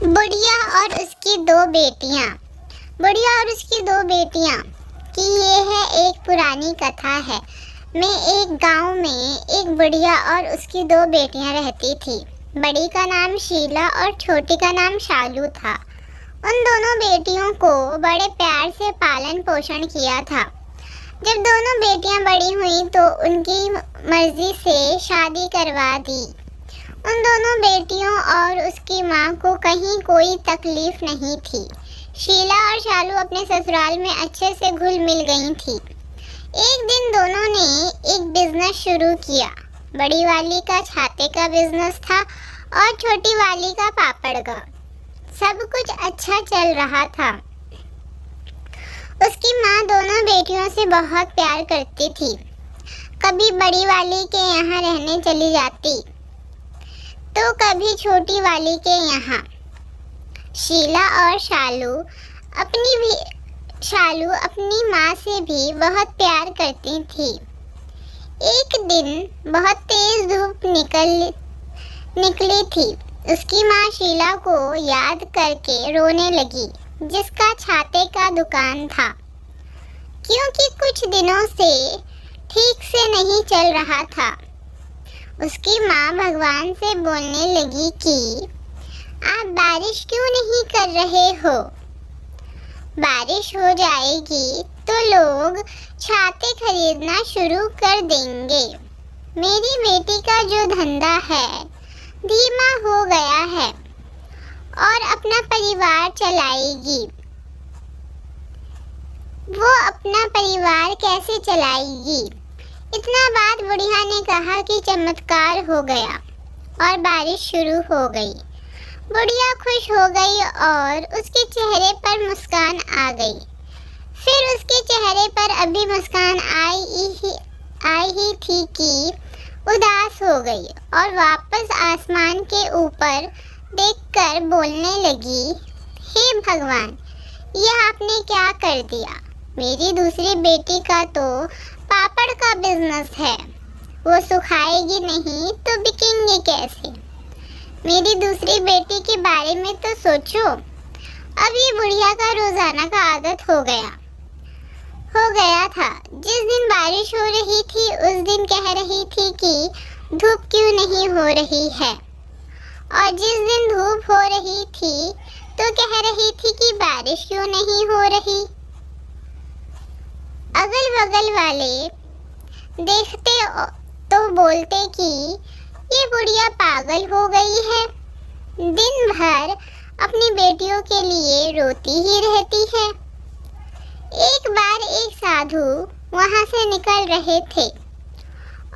बुढ़िया और उसकी दो बेटियां। बुढ़िया और उसकी दो बेटियां कि ये है एक पुरानी कथा है। मैं एक गांव में एक बुढ़िया और उसकी दो बेटियां रहती थी। बड़ी का नाम शीला और छोटी का नाम शालू था। उन दोनों बेटियों को बड़े प्यार से पालन पोषण किया था। जब दोनों बेटियां बड़ी हुईं तो उनकी मर्जी से शादी करवा दी। उन दोनों बेटियों और उसकी माँ को कहीं कोई तकलीफ नहीं थी। शीला और शालू अपने ससुराल में अच्छे से घुल मिल गई थी। एक दिन दोनों ने एक बिजनेस शुरू किया। बड़ी वाली का छाते का बिजनेस था और छोटी वाली का पापड़ का। सब कुछ अच्छा चल रहा था। उसकी माँ दोनों बेटियों से बहुत प्यार करती थी। कभी बड़ी वाली के यहाँ रहने चली जाती तो कभी छोटी वाली के यहाँ। शीला और शालू अपनी माँ से भी बहुत प्यार करती थी। एक दिन बहुत तेज धूप निकली थी। उसकी माँ शीला को याद करके रोने लगी, जिसका छाते का दुकान था, क्योंकि कुछ दिनों से ठीक से नहीं चल रहा था। उसकी माँ भगवान से बोलने लगी कि आप बारिश क्यों नहीं कर रहे हो? बारिश हो जाएगी तो लोग छाते खरीदना शुरू कर देंगे। मेरी बेटी का जो धंधा है धीमा हो गया है और अपना परिवार चलाएगी। वो अपना परिवार कैसे चलाएगी? इतना बात बुढ़िया ने कहा कि चमत्कार हो गया और बारिश शुरू हो गई। बुढ़िया खुश हो गई और उसके चेहरे पर मुस्कान आ गई। फिर उसके चेहरे पर अभी मुस्कान आई ही थी कि उदास हो गई और वापस आसमान के ऊपर देखकर बोलने लगी, हे भगवान, यह आपने क्या कर दिया? मेरी दूसरी बेटी का तो पापड़ का बिजनेस है। वो सुखाएगी नहीं तो बिकेंगे कैसे? मेरी दूसरी बेटी के बारे में तो सोचो। अब ये बुढ़िया का रोजाना का आदत हो गया था। जिस दिन बारिश हो रही थी उस दिन कह रही थी कि धूप क्यों नहीं हो रही है, और जिस दिन धूप हो रही थी तो कह रही थी कि बारिश क्यों नहीं हो रही। अगल बगल वाले देखते तो बोलते कि ये बुढ़िया पागल हो गई है, दिन भर अपनी बेटियों के लिए रोती ही रहती है। एक बार एक साधु वहां से निकल रहे थे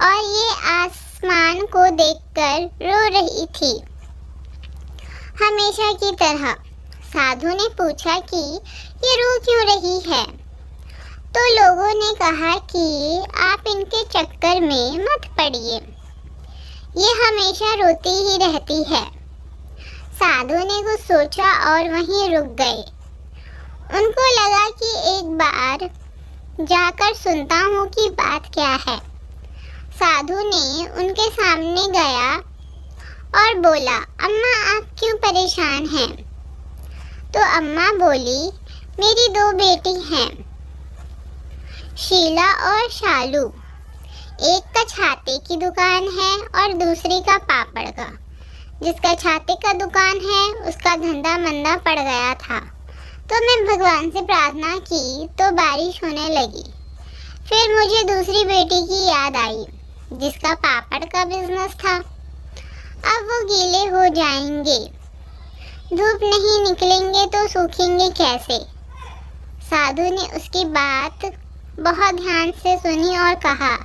और ये आसमान को देखकर रो रही थी। हमेशा की तरह साधु ने पूछा कि ये रो क्यों रही है? तो लोगों ने कहा कि आप इनके चक्कर में मत पड़िए, ये हमेशा रोती ही रहती है। साधु ने कुछ सोचा और वहीं रुक गए। उनको लगा कि एक बार जाकर सुनता हूँ कि बात क्या है। साधु ने उनके सामने गया और बोला, अम्मा आप क्यों परेशान हैं? तो अम्मा बोली, मेरी दो बेटी हैं, शीला और शालू। एक का छाते की दुकान है और दूसरी का पापड़ का। जिसका छाते का दुकान है उसका धंधा मंदा पड़ गया था, तो मैं भगवान से प्रार्थना की तो बारिश होने लगी। फिर मुझे दूसरी बेटी की याद आई जिसका पापड़ का बिजनेस था। अब वो गीले हो जाएंगे, धूप नहीं निकलेंगे तो सूखेंगे कैसे? साधु ने उसकी बात बहुत ध्यान से सुनी और कहा,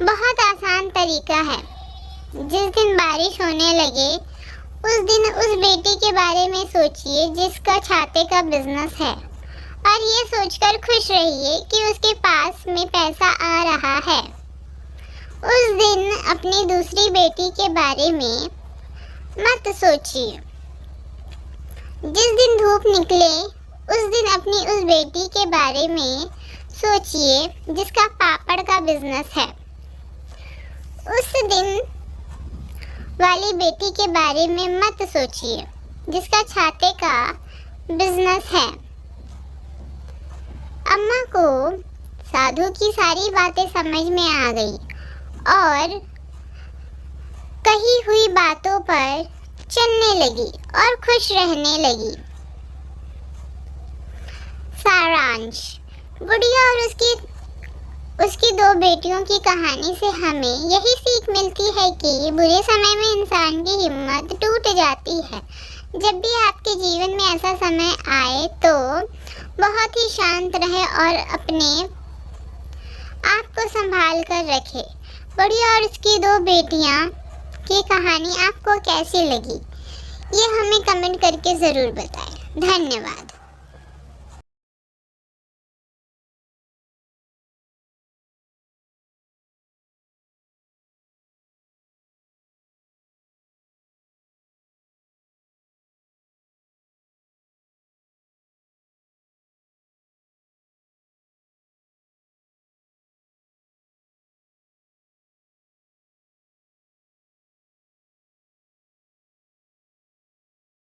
बहुत आसान तरीका है। जिस दिन बारिश होने लगे उस दिन उस बेटी के बारे में सोचिए जिसका छाते का बिजनेस है, और ये सोचकर खुश रहिए कि उसके पास में पैसा आ रहा है। उस दिन अपनी दूसरी बेटी के बारे में मत सोचिए। जिस दिन धूप निकले उस दिन अपनी उस बेटी के बारे में सोचिए जिसका पापड़ का बिजनेस है। उस दिन वाली बेटी के बारे में मत सोचिए जिसका छाते का बिजनेस है। अम्मा को साधु की सारी बातें समझ में आ गई और कही हुई बातों पर चलने लगी और खुश रहने लगी। सारांश, बुढ़िया और उसकी दो बेटियों की कहानी से हमें यही सीख मिलती है कि बुरे समय में इंसान की हिम्मत टूट जाती है। जब भी आपके जीवन में ऐसा समय आए तो बहुत ही शांत रहे और अपने आप को संभाल कर रखे। बुढ़िया और उसकी दो बेटियां की कहानी आपको कैसी लगी, ये हमें कमेंट करके ज़रूर बताएं। धन्यवाद।